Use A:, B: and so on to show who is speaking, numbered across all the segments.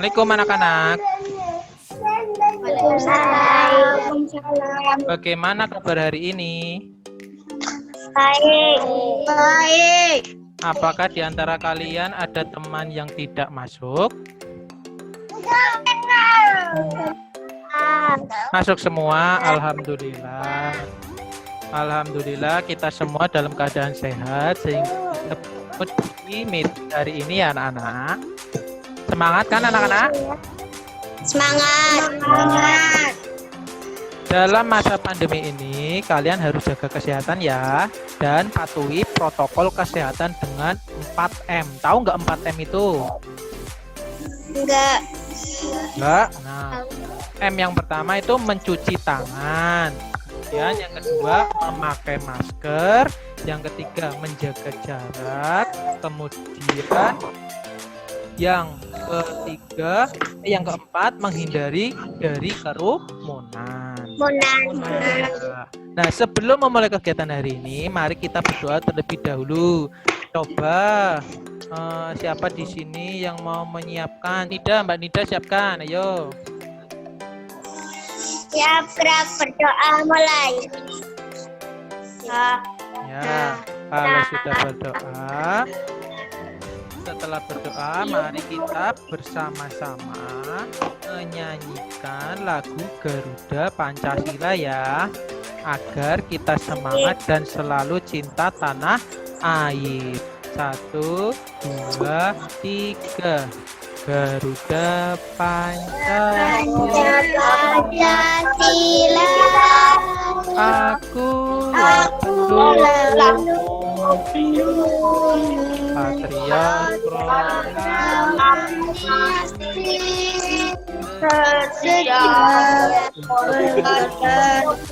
A: Assalamualaikum anak-anak.
B: Waalaikumsalam.
A: Bagaimana kabar hari ini?
B: Baik. Baik.
A: Apakah di antara kalian ada teman yang tidak masuk? Masuk semua, alhamdulillah. Alhamdulillah kita semua dalam keadaan sehat sehingga kita mengikuti meeting hari ini ya anak-anak. Semangat kan anak-anak?
B: Semangat. Semangat.
A: Dalam masa pandemi ini kalian harus jaga kesehatan ya dan patuhi protokol kesehatan dengan 4M. Tahu nggak 4M itu?
B: Enggak.
A: Enggak. Nah, M yang pertama itu mencuci tangan. Kemudian yang kedua memakai masker. Yang ketiga menjaga jarak. Kemudian yang keempat menghindari dari kerumunan. Nah, sebelum memulai kegiatan hari ini, mari kita berdoa terlebih dahulu. Coba siapa di sini yang mau menyiapkan? Mbak Nida siapkan, ayo.
B: Siap, gerak berdoa mulai.
A: Ya, kalau sudah berdoa, setelah berdoa, mari kita bersama-sama menyanyikan lagu Garuda Pancasila ya, agar kita semangat dan selalu cinta tanah air. 1, 2, 3. Garuda Pancasila, aku patriot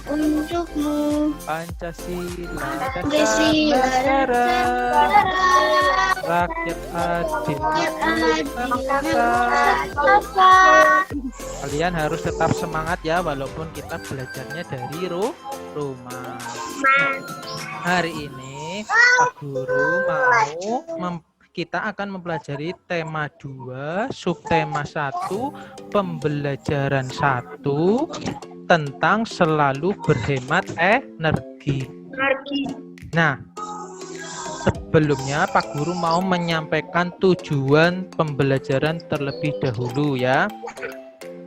B: untukmu
A: Pancasila
B: Pancasila
A: rakyat adil. Kalian harus tetap semangat ya walaupun kita belajarnya dari rumah. Hari ini Pak Guru kita akan mempelajari tema 2, subtema 1, pembelajaran 1 tentang selalu berhemat energi. Nah, sebelumnya Pak Guru mau menyampaikan tujuan pembelajaran terlebih dahulu ya.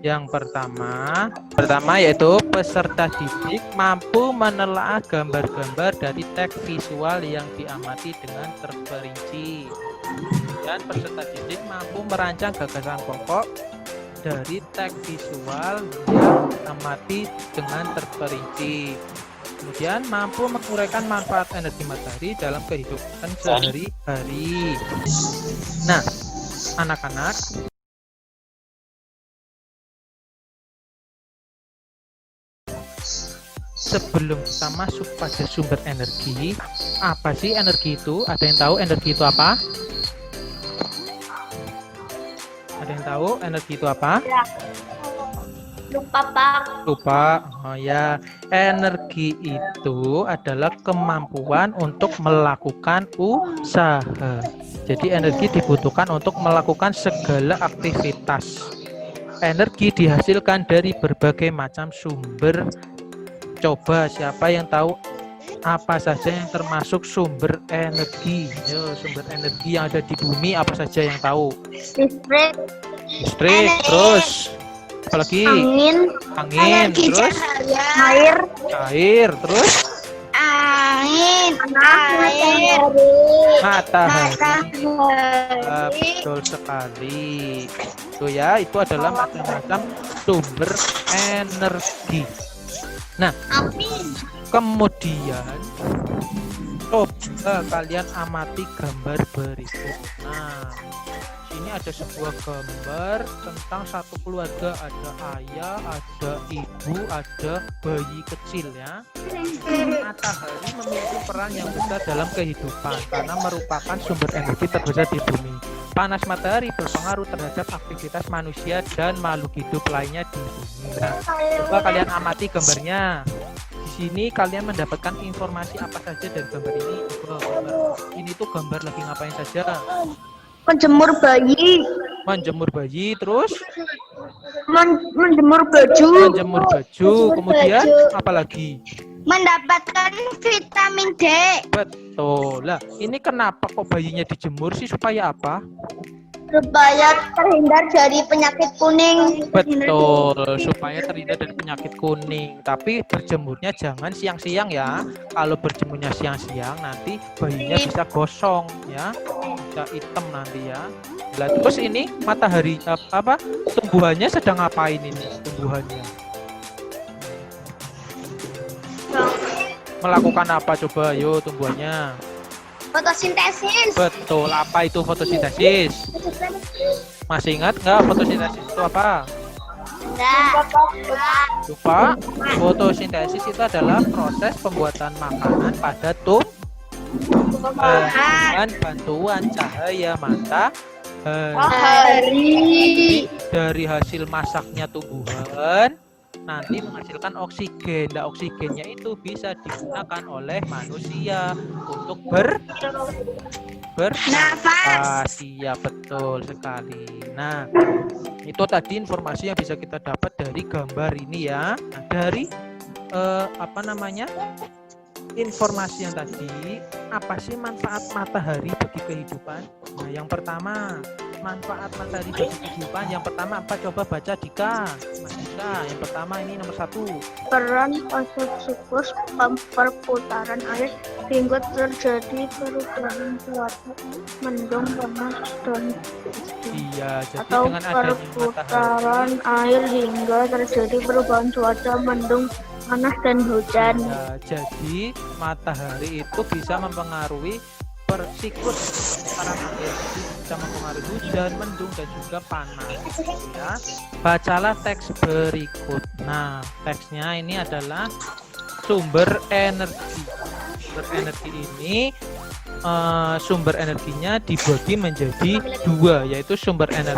A: Yang pertama yaitu peserta didik mampu menelaah gambar-gambar dari teks visual yang diamati dengan terperinci. Dan peserta didik mampu merancang gagasan pokok dari teks visual yang diamati dengan terperinci. Kemudian mampu menguraikan manfaat energi matahari dalam kehidupan sehari-hari. Nah, anak-anak, sebelum kita masuk pada sumber energi, apa sih energi itu? Ada yang tahu energi itu apa? Ada yang tahu energi itu apa?
B: Lupa, Pak.
A: Lupa. Oh ya, energi itu adalah kemampuan untuk melakukan usaha. Jadi energi dibutuhkan untuk melakukan segala aktivitas. Energi dihasilkan dari berbagai macam sumber. Coba siapa yang tahu apa saja yang termasuk sumber energi? Yo, sumber energi yang ada di bumi apa saja yang tahu? Listrik, terus apalagi? Angin, terus air, terus matahari. Betul sekali. Itu ya, itu adalah macam-macam sumber energi. Nah, kemudian coba kalian amati gambar berikut. Nah, sini ada sebuah gambar tentang satu keluarga, ada ayah, ada ibu, ada bayi kecil ya. Matahari memiliki peran yang besar dalam kehidupan karena merupakan sumber energi terbesar di bumi. Panas matahari berpengaruh terhadap aktivitas manusia dan makhluk hidup lainnya di bumi. Nah, coba kalian amati gambarnya. Di sini kalian mendapatkan informasi apa saja dari gambar ini. Coba, ini tuh gambar lagi ngapain saja?
B: Menjemur bayi.
A: menjemur bayi, terus
B: Menjemur baju.
A: menjemur baju, kemudian apa lagi?
B: Mendapatkan vitamin D.
A: Betul. Lah, ini kenapa kok bayinya dijemur sih, supaya apa?
B: Supaya terhindar dari penyakit kuning.
A: Betul, supaya terhindar dari penyakit kuning. Tapi berjemurnya jangan siang-siang ya. Kalau berjemurnya siang-siang nanti bayinya bisa gosong ya, bisa hitam nanti ya. Lah, terus ini matahari apa? Tumbuhannya sedang ngapain ini? Tumbuhannya melakukan apa coba? Yo, tumbuhannya.
B: Fotosintesis.
A: Betul. Apa itu fotosintesis? Masih ingat nggak fotosintesis itu apa?
B: Enggak.
A: Lupa? Fotosintesis itu adalah proses pembuatan makanan pada dengan bantuan cahaya matahari. Dari hasil masaknya tumbuhan nanti menghasilkan oksigen. Nah, oksigennya itu bisa digunakan oleh manusia untuk bernafas. Iya, betul sekali. Nah, itu tadi informasi yang bisa kita dapat dari gambar ini ya. Nah, dari informasi yang tadi, apa sih manfaat matahari bagi kehidupan? Nah, yang pertama, manfaat matahari bagi kehidupan. Yang pertama apa? Coba baca Dika. Mas Dika, yang pertama ini nomor 1.
B: Peran fase siklus perputaran air hingga terjadi perubahan cuaca, mendung, panas, dan
A: Iya, jadi
B: atau
A: dengan adanya matahari,
B: perputaran air hingga terjadi perubahan cuaca, mendung, panas, dan hujan.
A: ya, jadi matahari itu bisa mempengaruhi siklus perputaran air, jadi bisa mempengaruhi hujan, mendung, dan juga panas ya. Bacalah teks berikut. Nah, teksnya ini adalah sumber energi. Sumber energi ini sumber energinya dibagi menjadi 2, yaitu sumber daya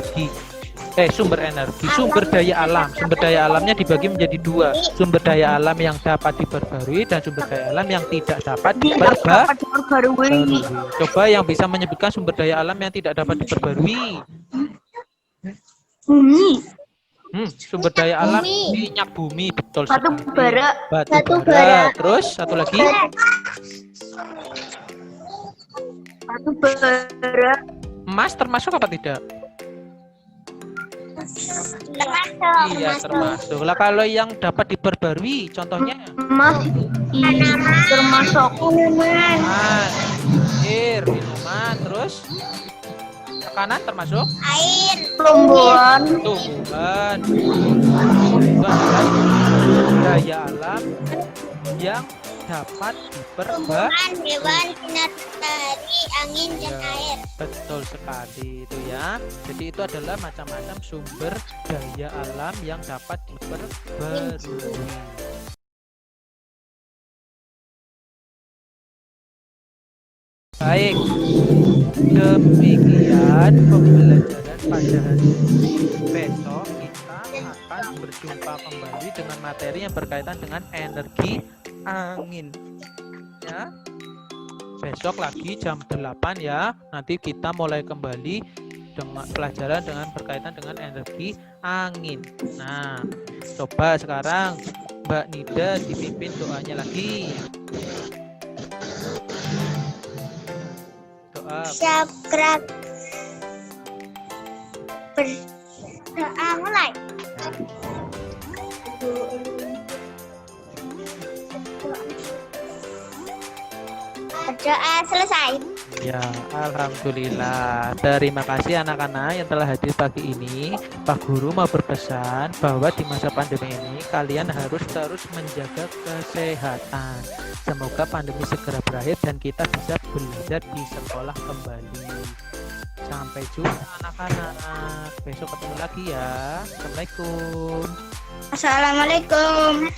A: alam. Sumber daya alamnya dibagi menjadi 2, sumber daya alam yang dapat diperbarui dan sumber daya alam yang tidak dapat diperbarui. Coba yang bisa menyebutkan sumber daya alam yang tidak dapat diperbarui.
B: Bumi.
A: Sumber daya alam minyak bumi, betul
B: Batu
A: sekali.
B: bara.
A: Batu bara. Terus satu lagi.
B: Batu bara.
A: Emas termasuk apa tidak? Iya, termasuk. Lah, kalau yang dapat diperbarui contohnya
B: Emas termasuk
A: tanaman, air, minuman, terus makanan termasuk
B: air, tumbuhan.
A: Itu adalah daya alam yang dapat diperbarui.
B: Hewan, sinar matahari, angin, dan air.
A: Betul sekali itu ya. Jadi itu adalah macam-macam sumber daya alam yang dapat diperbarui. Baik, demikian pembelajaran pada hari ini. Besok kita akan berjumpa kembali dengan materi yang berkaitan dengan energi angin ya. Besok lagi jam 8 ya. Nanti kita mulai kembali dengan pelajaran dengan berkaitan dengan energi angin. Nah, coba sekarang Mbak Nida dipimpin doanya lagi. Doa.
B: Subscribe. Berdoa mulai. Berdoa selesai.
A: Ya, alhamdulillah. Terima kasih anak-anak yang telah hadir pagi ini. Pak Guru mau berpesan bahwa di masa pandemi ini kalian harus terus menjaga kesehatan. Semoga pandemi segera berakhir dan kita bisa belajar di sekolah kembali. Sampai jumpa anak-anak. Besok ketemu lagi ya. Assalamualaikum.
B: Assalamualaikum.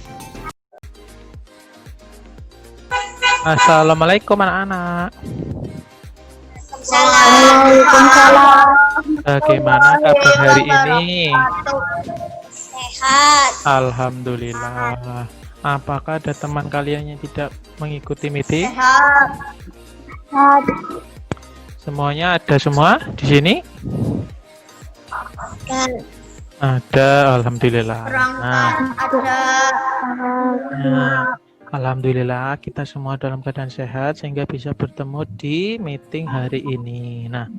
A: Assalamualaikum anak-anak.
B: Waalaikumsalam.
A: Bagaimana kabar hari ini?
B: Sehat.
A: Alhamdulillah. Apakah ada teman kalian yang tidak mengikuti meeting?
B: Sehat.
A: Semuanya ada semua di sini?
C: masker.
A: Ada, alhamdulillah.
C: Perangkat ada.
A: Nah, alhamdulillah kita semua dalam keadaan sehat sehingga bisa bertemu di meeting hari ini. Nah,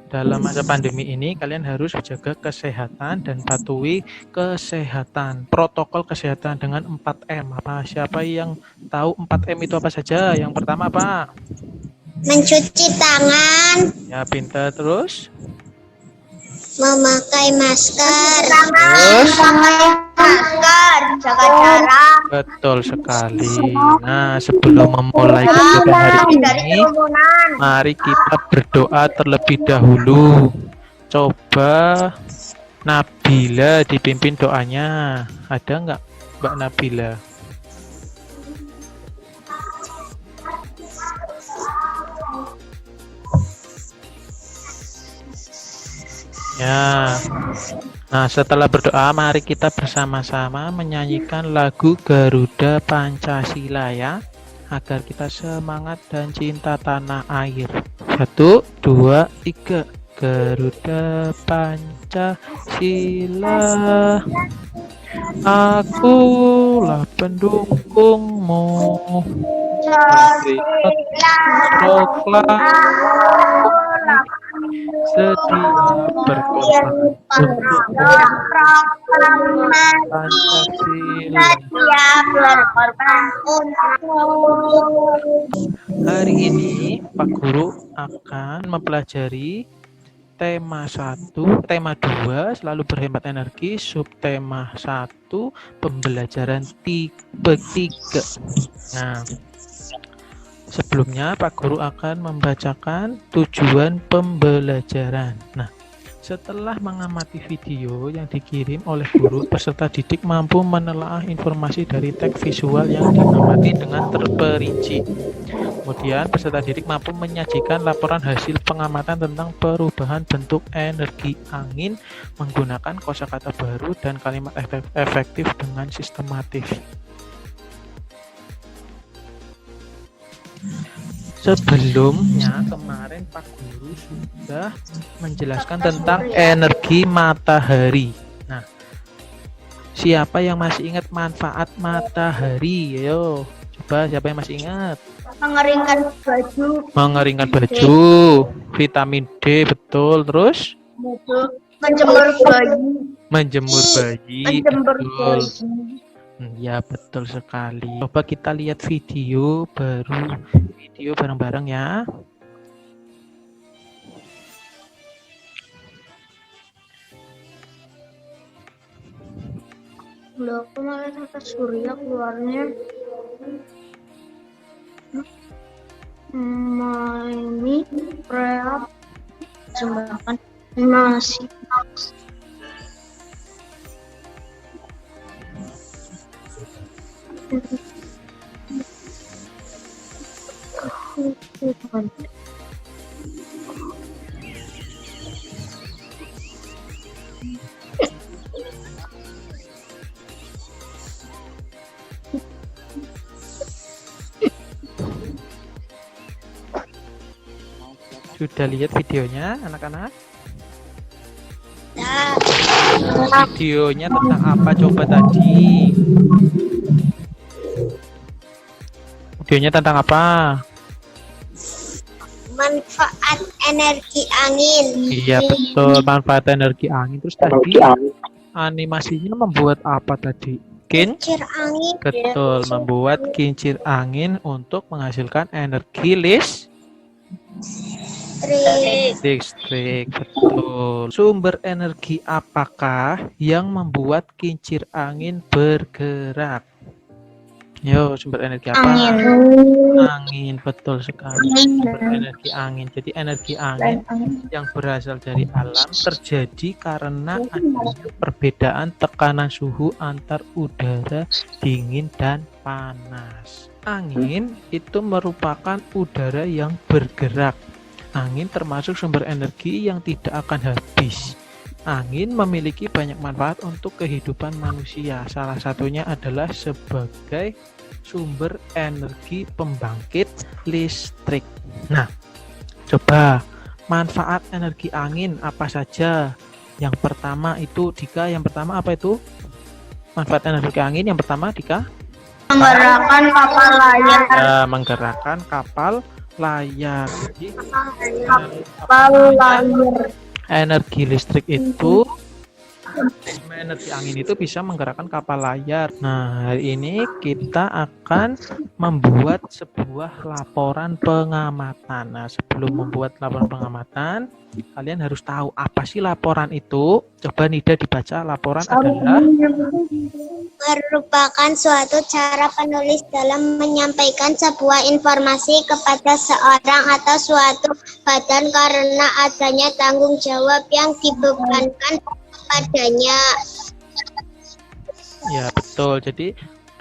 A: dalam masa pandemi ini kalian harus menjaga kesehatan dan patuhi kesehatan, protokol kesehatan dengan 4M. Siapa yang tahu 4M itu apa saja? Yang pertama apa?
C: Mencuci tangan,
A: Ya, pintar. Terus?
C: memakai masker.
A: Terus?
C: Masker, jaga jarak.
A: Betul sekali. Nah, sebelum memulai kegiatan hari ini, mari kita berdoa terlebih dahulu. Coba Nabila dipimpin doanya. Ada nggak Mbak Nabila? Ya. Nah, setelah berdoa, mari kita bersama-sama menyanyikan lagu Garuda Pancasila ya, agar kita semangat dan cinta tanah air. 1, 2, 3. Garuda Pancasila, akulah pendukungmu. Sedia berkorban untuk Pancasila. Hari ini Pak Guru akan mempelajari tema 1, tema 2 selalu berhemat energi, subtema 1 pembelajaran tipe 3. Nah, sebelumnya Pak Guru akan membacakan tujuan pembelajaran. Nah, setelah mengamati video yang dikirim oleh guru, peserta didik mampu menelaah informasi dari teks visual yang diamati dengan terperinci. Kemudian peserta didik mampu menyajikan laporan hasil pengamatan tentang perubahan bentuk energi angin menggunakan kosakata baru dan kalimat efektif dengan sistematis. Sebelumnya kemarin Pak Guru sudah menjelaskan tentang energi matahari. Nah, siapa yang masih ingat manfaat matahari? Ayo, coba siapa yang masih ingat?
C: Mengeringkan baju.
A: Mengeringkan baju, vitamin D, betul. Terus?
C: Menjemur bayi.
A: Menjemur bayi,
C: Menjemur
A: betul.
C: bayi.
A: Ya, betul sekali. Coba kita lihat video bareng-bareng ya.
B: Loh, kok malah tata surya keluarnya? Ini preap jembatan nasi.
A: Sudah lihat videonya, anak-anak?
C: Nah,
A: Videonya tentang apa coba tadi? Videonya tentang apa?
C: manfaat energi angin.
A: Iya, betul, manfaat energi angin. Terus tadi animasinya membuat apa tadi?
C: Kincir angin.
A: Betul, membuat kincir angin untuk menghasilkan energi listrik. Betul. Sumber energi apakah yang membuat kincir angin bergerak? Yo, sumber energi apa? Angin, betul sekali. Sumber energi angin. Jadi energi angin yang berasal dari alam terjadi karena adanya perbedaan tekanan suhu antar udara dingin dan panas. Angin itu merupakan udara yang bergerak. Angin termasuk sumber energi yang tidak akan habis. Angin memiliki banyak manfaat untuk kehidupan manusia. Salah satunya adalah sebagai sumber energi pembangkit listrik. Nah, coba manfaat energi angin apa saja? Yang pertama itu Dika, yang pertama apa itu? Manfaat energi angin yang pertama Dika?
C: Menggerakkan kapal layar.
A: Menggerakkan kapal layar. Jadi
C: Kapal layar.
A: energi listrik itu energi angin itu bisa menggerakkan kapal layar. Nah, hari ini kita akan membuat sebuah laporan pengamatan. Nah, sebelum membuat laporan pengamatan, kalian harus tahu apa sih laporan itu. Coba Nida dibaca, laporan adalah
C: Merupakan suatu cara penulis dalam menyampaikan sebuah informasi kepada seorang atau suatu badan karena adanya tanggung jawab yang dibebankan padanya.
A: ya betul. Jadi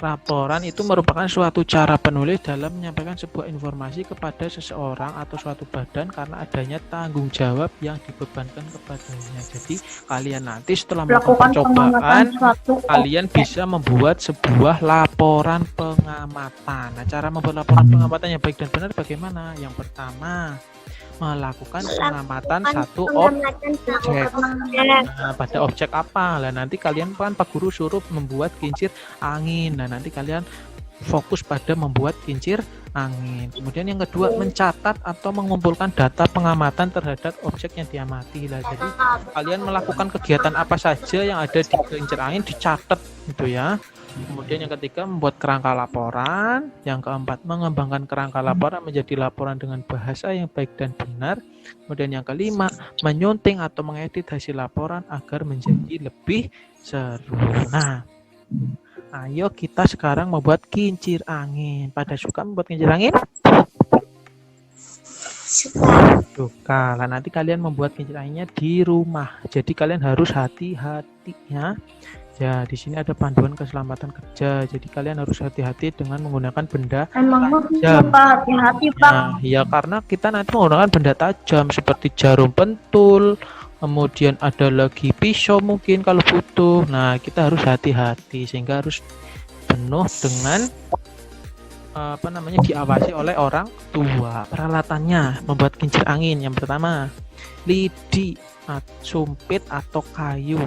A: laporan itu merupakan suatu cara penulis dalam menyampaikan sebuah informasi kepada seseorang atau suatu badan karena adanya tanggung jawab yang dibebankan kepadanya. Jadi kalian nanti setelah melakukan percobaan, kalian bisa membuat sebuah laporan pengamatan. Nah, cara membuat laporan pengamatan yang baik dan benar bagaimana? Yang pertama, melakukan pengamatan satu objek. Nah, pada objek apa? Lah nanti kalian kan Pak Guru suruh membuat kincir angin. Nah, nanti kalian fokus pada membuat kincir angin. Kemudian yang kedua, mencatat atau mengumpulkan data pengamatan terhadap objek yang diamati. Lah, jadi kalian melakukan kegiatan apa saja yang ada di kincir angin dicatat gitu ya. Kemudian yang ketiga, membuat kerangka laporan. Yang keempat, mengembangkan kerangka laporan menjadi laporan dengan bahasa yang baik dan benar. Kemudian yang kelima, menyunting atau mengedit hasil laporan agar menjadi lebih seru. Nah, ayo kita sekarang membuat kincir angin. Pada suka membuat kincir angin? Suka. Lah nanti kalian membuat kincir anginnya di rumah. Jadi kalian harus hati-hati ya. Ya, di sini ada panduan keselamatan kerja. Jadi kalian harus hati-hati dengan menggunakan benda tajam.
C: Hati-hati, Pak.
A: Nah, ya karena kita nanti menggunakan benda tajam seperti jarum pentul, kemudian ada lagi pisau mungkin kalau butuh. Nah, kita harus hati-hati sehingga harus penuh dengan diawasi oleh orang tua. Peralatannya membuat kincir angin yang pertama, lidi, sumpit atau kayu,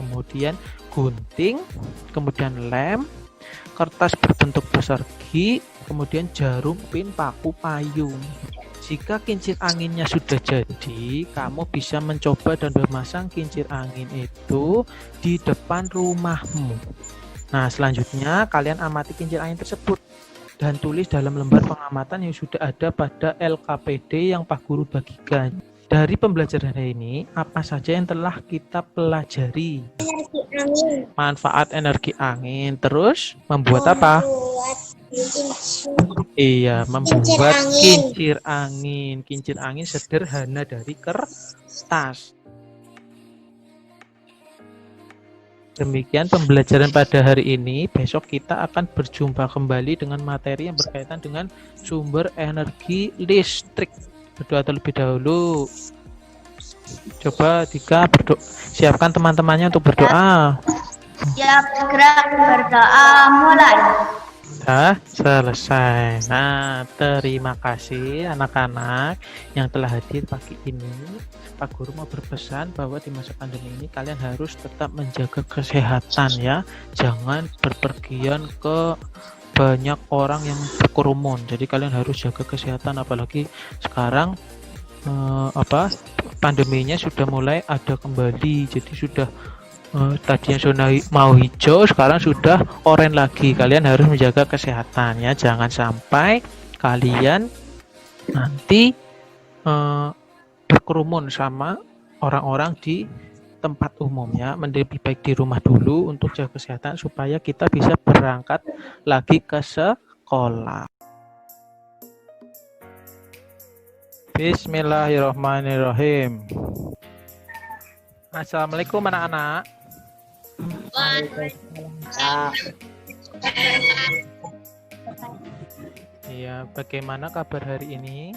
A: kemudian gunting, kemudian lem, kertas berbentuk persegi, kemudian jarum, pin, paku, payung. Jika kincir anginnya sudah jadi, kamu bisa mencoba dan memasang kincir angin itu di depan rumahmu. Nah, selanjutnya kalian amati kincir angin tersebut dan tulis dalam lembar pengamatan yang sudah ada pada LKPD yang Pak Guru bagikan. Dari pembelajaran hari ini, apa saja yang telah kita pelajari?
C: Energi angin.
A: Manfaat energi angin. Terus, membuat apa? Iya, membuat kincir angin. Kincir angin sederhana dari kertas. Demikian pembelajaran pada hari ini. Besok kita akan berjumpa kembali dengan materi yang berkaitan dengan sumber energi listrik. Berdoa terlebih dahulu. Coba Dika siapkan teman-temannya untuk berdoa.
C: Siap, gerak berdoa mulai.
A: Sudah selesai. Nah, terima kasih anak-anak yang telah hadir pagi ini. Pak Guru mau berpesan bahwa di masa pandemi ini kalian harus tetap menjaga kesehatan ya. Jangan berpergian ke banyak orang yang berkerumun. Jadi kalian harus jaga kesehatan, apalagi sekarang pandeminya sudah mulai ada kembali. Jadi sudah tadinya zona mau hijau, sekarang sudah oranye lagi. Kalian harus menjaga kesehatan ya. Jangan sampai kalian nanti berkerumun sama orang-orang di tempat umum ya. Lebih baik di rumah dulu untuk jaga kesehatan supaya kita bisa berangkat lagi ke sekolah. Bismillahirrahmanirrahim. Assalamualaikum anak-anak. Iya, bagaimana kabar hari ini?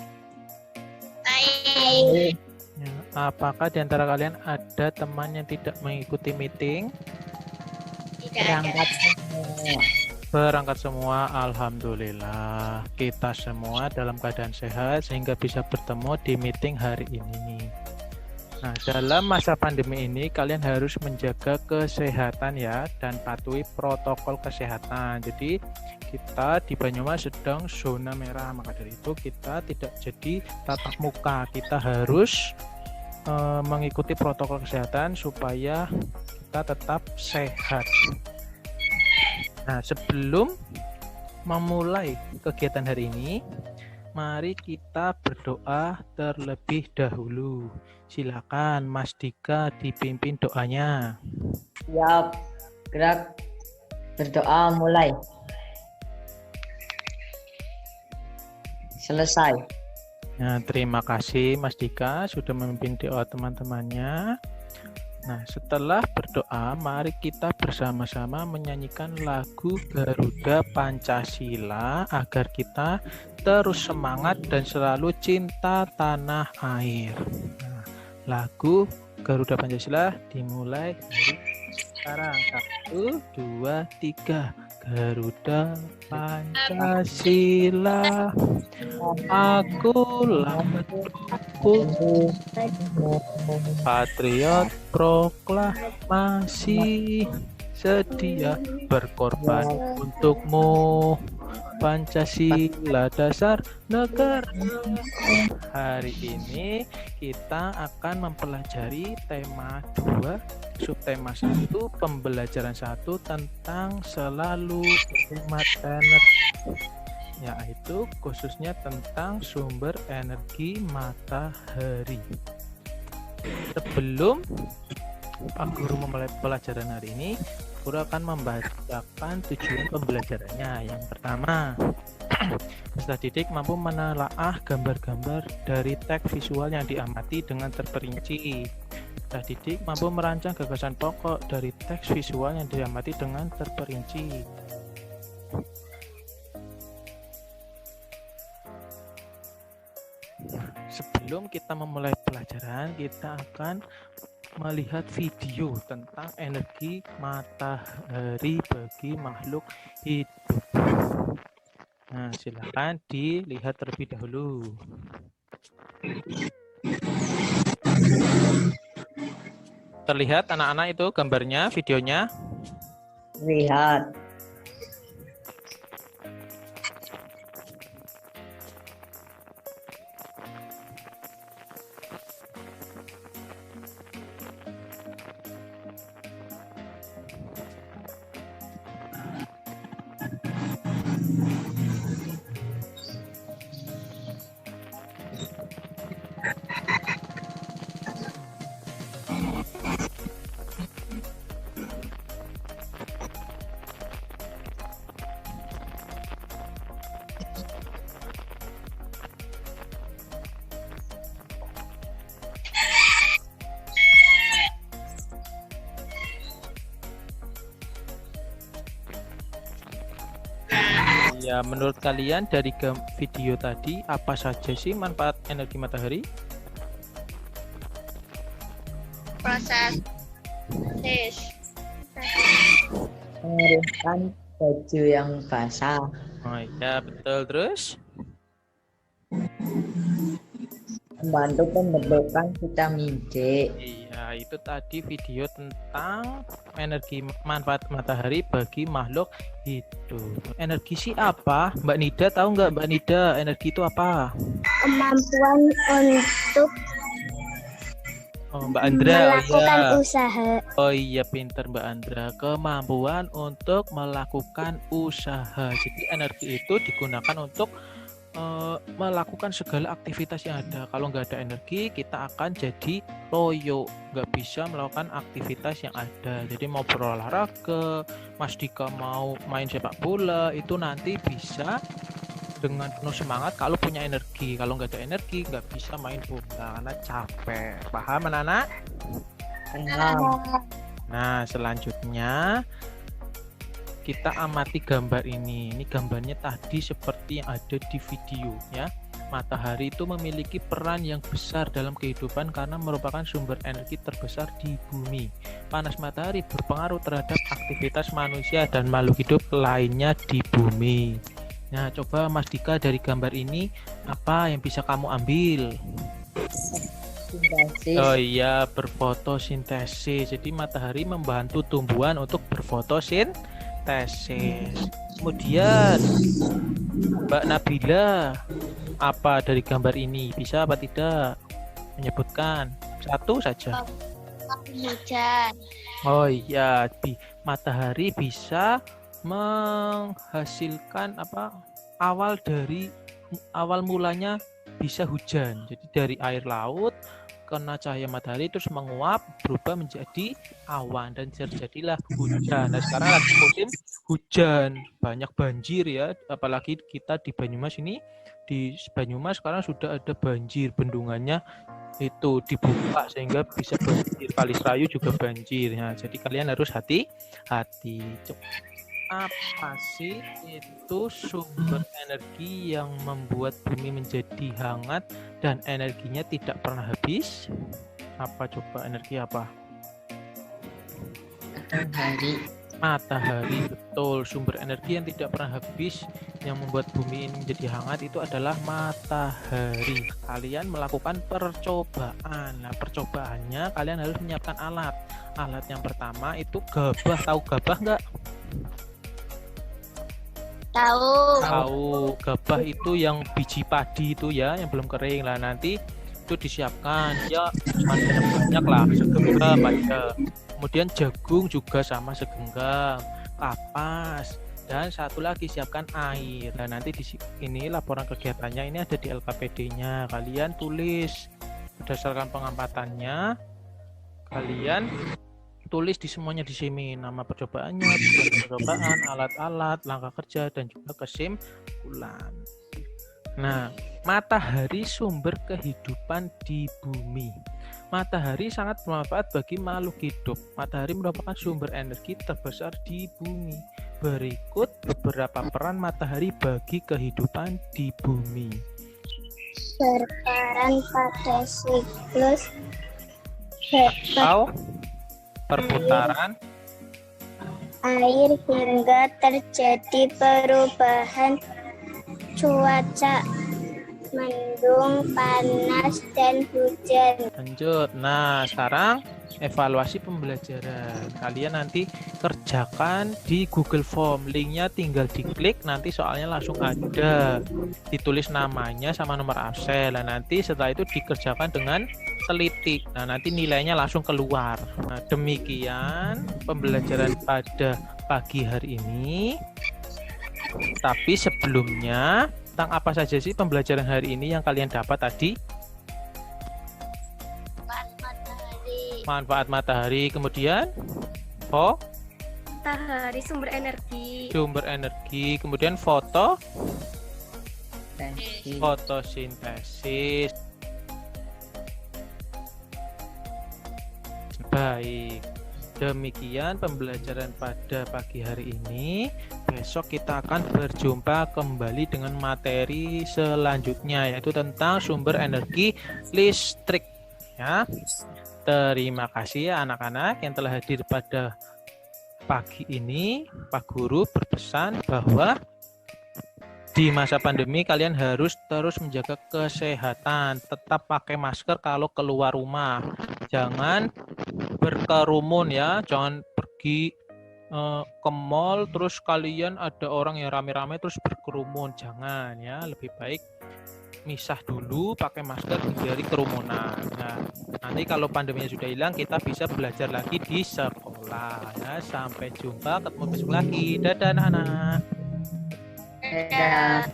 C: Baik.
A: Ya, apakah di antara kalian ada teman yang tidak mengikuti meeting? Berangkat semua, alhamdulillah. Kita semua dalam keadaan sehat sehingga bisa bertemu di meeting hari ini. Nah, dalam masa pandemi ini kalian harus menjaga kesehatan ya dan patuhi protokol kesehatan. Jadi kita di Banyumas sedang zona merah, maka dari itu kita tidak jadi tatap muka. Kita harus mengikuti protokol kesehatan supaya kita tetap sehat. Nah, sebelum memulai kegiatan hari ini, mari kita berdoa terlebih dahulu. Silakan Mas Dika dipimpin doanya.
D: Siap, gerak, berdoa mulai. Selesai.
A: Nah, terima kasih Mas Dika sudah memimpin doa teman-temannya. Nah, setelah berdoa, mari kita bersama-sama menyanyikan lagu Garuda Pancasila agar kita terus semangat dan selalu cinta tanah air. Nah, lagu Garuda Pancasila dimulai dari sekarang. 1, 2, 3. Garuda Pancasila, akulah patriot proklamasi, sedia berkorban untukmu. Pancasila dasar negara. Hari ini kita akan mempelajari tema 2, subtema 1, pembelajaran 1 tentang selalu berhemat energi, yaitu khususnya tentang sumber energi matahari. Sebelum Pak Guru memulai pelajaran hari ini, Guru akan membacakan tujuan pembelajarannya. Yang pertama, peserta didik mampu menelaah gambar-gambar dari teks visual yang diamati dengan terperinci. Peserta didik mampu merancang gagasan pokok dari teks visual yang diamati dengan terperinci. Sebelum kita memulai pelajaran, kita akan melihat video tentang energi matahari bagi makhluk hidup. Nah, silakan dilihat terlebih dahulu. Terlihat anak-anak itu gambarnya, videonya?
D: Lihat.
A: Ya, menurut kalian dari video tadi apa saja sih manfaat energi matahari?
C: Proses.
D: Mengeringkan baju yang basah.
A: Oh iya, betul. Terus?
D: Membantu pembentukan vitamin D.
A: Iya, itu tadi video tentang energi manfaat matahari bagi makhluk hidup. Energi sih apa? Mbak Nida tahu nggak, Mbak Nida, energi itu apa?
C: Kemampuan untuk
A: Mbak Andra,
C: melakukan
A: iya.
C: usaha.
A: Oh iya, pinter Mbak Andra. Kemampuan untuk melakukan usaha. Jadi energi itu digunakan untuk melakukan segala aktivitas yang ada. Kalau nggak ada energi, kita akan jadi loyo, nggak bisa melakukan aktivitas yang ada. Jadi mau berolahraga, Mas Dika mau main sepak bola, itu nanti bisa dengan penuh semangat kalau punya energi. Kalau nggak ada energi, nggak bisa main bola karena capek. Paham anak-anak? Nah, selanjutnya kita amati gambar ini. Ini gambarnya tadi seperti yang ada di video ya. Matahari itu memiliki peran yang besar dalam kehidupan karena merupakan sumber energi terbesar di bumi. Panas matahari berpengaruh terhadap aktivitas manusia dan makhluk hidup lainnya di bumi. Nah, coba Mas Dika dari gambar ini apa yang bisa kamu ambil?
D: Sintesis.
A: Oh iya, berfotosintesis. Jadi matahari membantu tumbuhan untuk berfotosintesis. Kemudian Mbak Nabila, apa dari gambar ini? Bisa apa tidak menyebutkan satu saja?
C: Hujan.
A: Oh iya, matahari bisa menghasilkan apa? Awal mulanya bisa hujan. Jadi dari air laut kena cahaya matahari terus menguap berubah menjadi awan dan terjadilah hujan. Nah, sekarang lagi musim hujan, banyak banjir ya, apalagi kita di Banyumas ini. Di Banyumas sekarang sudah ada banjir, bendungannya itu dibuka sehingga bisa banjir. Kali Serayu juga banjir. Nah, jadi kalian harus hati-hati. Apa sih itu sumber energi yang membuat bumi menjadi hangat dan energinya tidak pernah habis? Apa coba energi apa?
D: Matahari.
A: Matahari, betul. Sumber energi yang tidak pernah habis yang membuat bumi ini menjadi hangat itu adalah matahari. Kalian melakukan percobaan. Nah, percobaannya kalian harus menyiapkan alat. Alat yang pertama itu gabah. Tahu gabah nggak? Tahu. Gabah itu yang biji padi itu ya, yang belum kering lah. Nanti itu disiapkan ya banyak lah, segenggam aja. Kemudian jagung juga sama segenggam, kapas, dan satu lagi siapkan air. Dan nanti di ini laporan kegiatannya ini ada di LKPD-nya. Kalian tulis berdasarkan pengampatannya. Kalian tulis di semuanya di sini, nama percobaannya, tujuan percobaan, alat-alat, langkah kerja, dan juga kesimpulan. Nah, matahari sumber kehidupan di bumi. Matahari sangat bermanfaat bagi makhluk hidup. Matahari merupakan sumber energi terbesar di bumi. Berikut beberapa peran matahari bagi kehidupan di bumi.
C: Berperan pada siklus
A: Atau perputaran
C: air hingga terjadi perubahan cuaca, mendung, panas, dan hujan.
A: Lanjut. Nah, sekarang evaluasi pembelajaran. Kalian nanti kerjakan di Google Form. Linknya tinggal diklik, nanti soalnya langsung ada. Ditulis namanya sama nomor absen. Nah, nanti setelah itu dikerjakan dengan teliti. Nah, nanti nilainya langsung keluar. Nah, demikian pembelajaran pada pagi hari ini. Tapi sebelumnya, tentang apa saja sih pembelajaran hari ini yang kalian dapat tadi? Manfaat matahari, kemudian
E: Matahari sumber energi.
A: Kemudian
D: Tensi.
A: fotosintesis. Baik, demikian pembelajaran pada pagi hari ini. Besok kita akan berjumpa kembali dengan materi selanjutnya, yaitu tentang sumber energi listrik. Ya, terima kasih ya anak-anak yang telah hadir pada pagi ini. Pak Guru berpesan bahwa di masa pandemi kalian harus terus menjaga kesehatan, tetap pakai masker kalau keluar rumah. Jangan berkerumun ya, jangan pergi ke mall terus kalian ada orang yang rame-rame terus berkerumun. Jangan ya, lebih baik misah dulu, pakai masker, hindari kerumunan. Nah, nanti kalau pandeminya sudah hilang, kita bisa belajar lagi di sekolah. Ya, sampai jumpa, ketemu besok lagi. Dadah anak-anak.
D: Dadah.